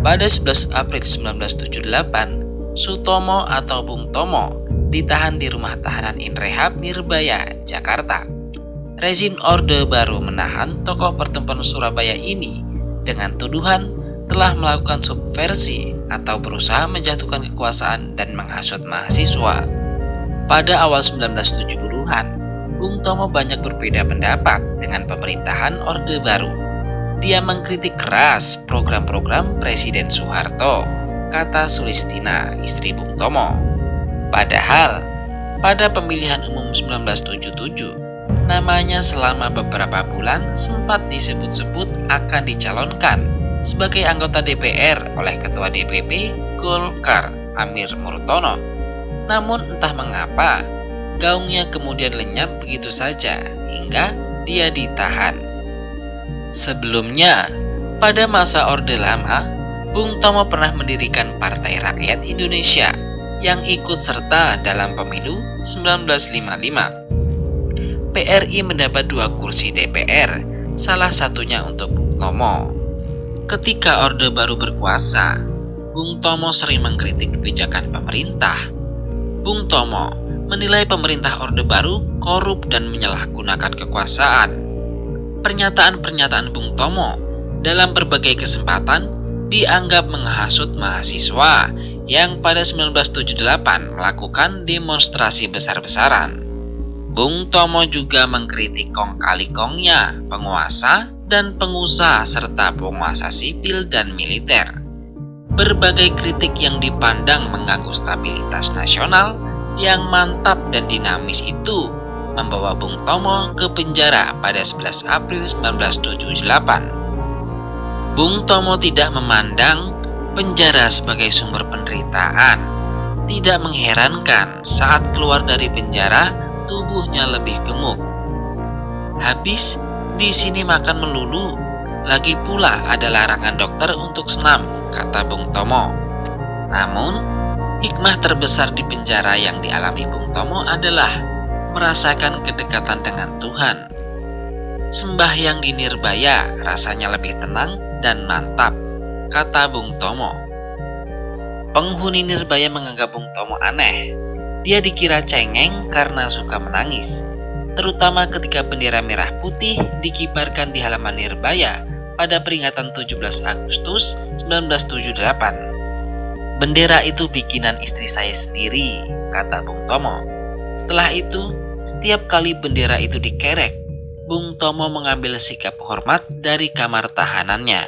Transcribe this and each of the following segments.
Pada 11 April 1978, Sutomo atau Bung Tomo ditahan di Rumah Tahanan Inrehab Nirbaya, Jakarta. Rezim Orde Baru menahan tokoh pertempuran Surabaya ini dengan tuduhan telah melakukan subversi atau berusaha menjatuhkan kekuasaan dan menghasut mahasiswa. Pada awal 1970-an, Bung Tomo banyak berbeda pendapat dengan pemerintahan Orde Baru. Dia mengkritik keras program-program Presiden Soeharto, kata Sulistina, istri Bung Tomo. Padahal, pada pemilihan umum 1977, namanya selama beberapa bulan sempat disebut-sebut akan dicalonkan sebagai anggota DPR oleh Ketua DPP Golkar Amir Murtono. Namun entah mengapa, gaungnya kemudian lenyap begitu saja hingga dia ditahan. Sebelumnya, pada masa Orde Lama, Bung Tomo pernah mendirikan Partai Rakyat Indonesia yang ikut serta dalam pemilu 1955. PRI mendapat 2 kursi DPR, salah satunya untuk Bung Tomo. Ketika Orde Baru berkuasa, Bung Tomo sering mengkritik kebijakan pemerintah. Bung Tomo menilai pemerintah Orde Baru korup dan menyalahgunakan kekuasaan. Pernyataan-pernyataan Bung Tomo dalam berbagai kesempatan dianggap menghasut mahasiswa yang pada 1978 melakukan demonstrasi besar-besaran. Bung Tomo juga mengkritik kong kali kongnya penguasa dan pengusaha serta penguasa sipil dan militer. Berbagai kritik yang dipandang mengganggu stabilitas nasional yang mantap dan dinamis itu membawa Bung Tomo ke penjara pada 11 April 1978. Bung Tomo tidak memandang penjara sebagai sumber penderitaan. Tidak mengherankan saat keluar dari penjara tubuhnya lebih gemuk. Habis di sini makan melulu, lagi pula ada larangan dokter untuk senam, kata Bung Tomo. Namun, hikmah terbesar di penjara yang dialami Bung Tomo adalah merasakan kedekatan dengan Tuhan. Sembahyang di Nirbaya rasanya lebih tenang dan mantap, kata Bung Tomo. Penghuni Nirbaya menganggap Bung Tomo aneh. Dia dikira cengeng karena suka menangis, terutama ketika bendera merah putih dikibarkan di halaman Nirbaya pada peringatan 17 Agustus 1978. Bendera itu bikinan istri saya sendiri, kata Bung Tomo. Setelah itu, setiap kali bendera itu dikerek, Bung Tomo mengambil sikap hormat dari kamar tahanannya.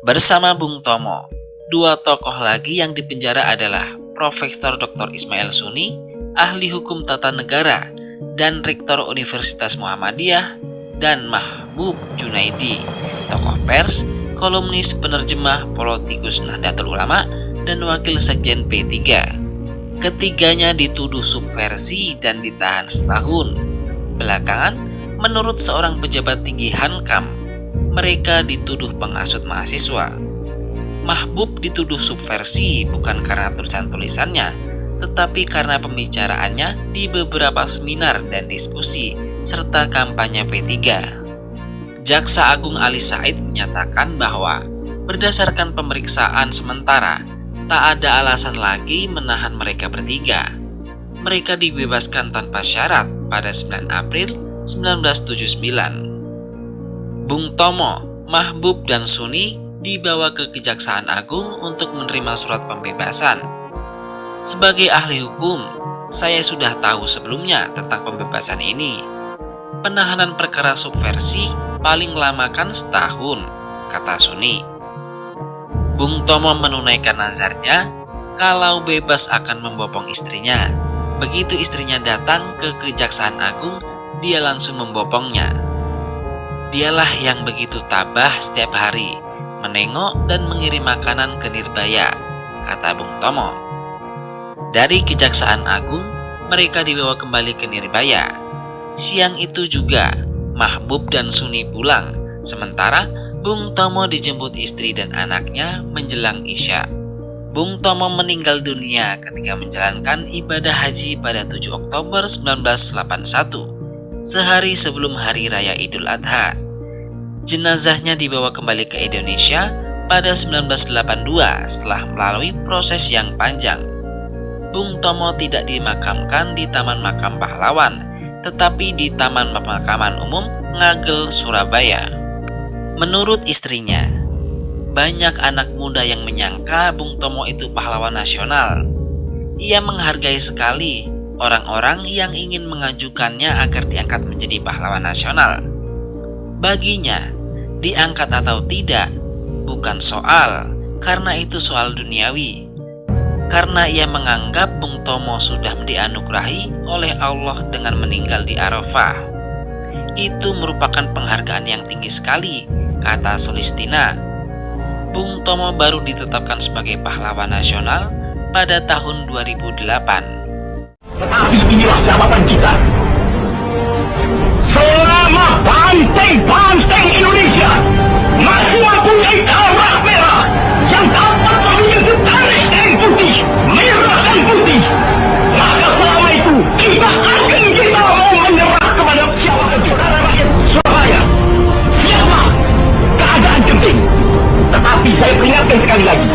Bersama Bung Tomo, 2 tokoh lagi yang dipenjara adalah Profesor Dr. Ismail Suni, ahli hukum tata negara, dan Rektor Universitas Muhammadiyah, dan Mahbub Junaidi, tokoh pers, kolumnis, penerjemah, politikus Nahdlatul Ulama, dan wakil sekjen P3. Ketiganya dituduh subversi dan ditahan setahun. Belakangan, menurut seorang pejabat tinggi Hankam, mereka dituduh penghasut mahasiswa. Mahbub dituduh subversi bukan karena tulisan-tulisannya, tetapi karena pembicaraannya di beberapa seminar dan diskusi serta kampanye P3. Jaksa Agung Ali Said menyatakan bahwa berdasarkan pemeriksaan sementara, tak ada alasan lagi menahan mereka bertiga. Mereka dibebaskan tanpa syarat pada 9 April 1979. Bung Tomo, Mahbub, dan Suni dibawa ke Kejaksaan Agung untuk menerima surat pembebasan. Sebagai ahli hukum, saya sudah tahu sebelumnya tentang pembebasan ini. Penahanan perkara subversi paling lama kan setahun, kata Suni. Bung Tomo menunaikan nazarnya kalau bebas akan membopong istrinya. Begitu istrinya datang ke Kejaksaan Agung, dia langsung membopongnya. Dialah yang begitu tabah setiap hari, menengok dan mengirim makanan ke Nirbaya, kata Bung Tomo. Dari Kejaksaan Agung, mereka dibawa kembali ke Nirbaya. Siang itu juga, Mahbub dan Suni pulang, sementara Bung Tomo dijemput istri dan anaknya menjelang Isya. Bung Tomo meninggal dunia ketika menjalankan ibadah haji pada 7 Oktober 1981, sehari sebelum Hari Raya Idul Adha. Jenazahnya dibawa kembali ke Indonesia Pada 1982, setelah melalui proses yang panjang, Bung Tomo tidak dimakamkan di Taman Makam Pahlawan, tetapi di Taman Pemakaman Umum Ngagel, Surabaya. Menurut istrinya, banyak anak muda yang menyangka Bung Tomo itu pahlawan nasional. Ia menghargai sekali orang-orang yang ingin mengajukannya agar diangkat menjadi pahlawan nasional. Baginya, diangkat atau tidak bukan soal, karena itu soal duniawi. Karena ia menganggap Bung Tomo sudah dianugerahi oleh Allah dengan meninggal di Arafah. Itu merupakan penghargaan yang tinggi sekali, kata Sulistina. Bung Tomo baru ditetapkan sebagai pahlawan nasional pada tahun 2008. Tetapi inilah jawaban kita. Selama banteng-banteng Indonesia masih mempunyai darah merah yang dapat memiliki garis dan putih, merah dan putih, maka selama itu kita mau menyerah kepada siapa saudara rakyat Surabaya. Siapa? Keadaan genting. Tetapi saya peringatkan sekali lagi,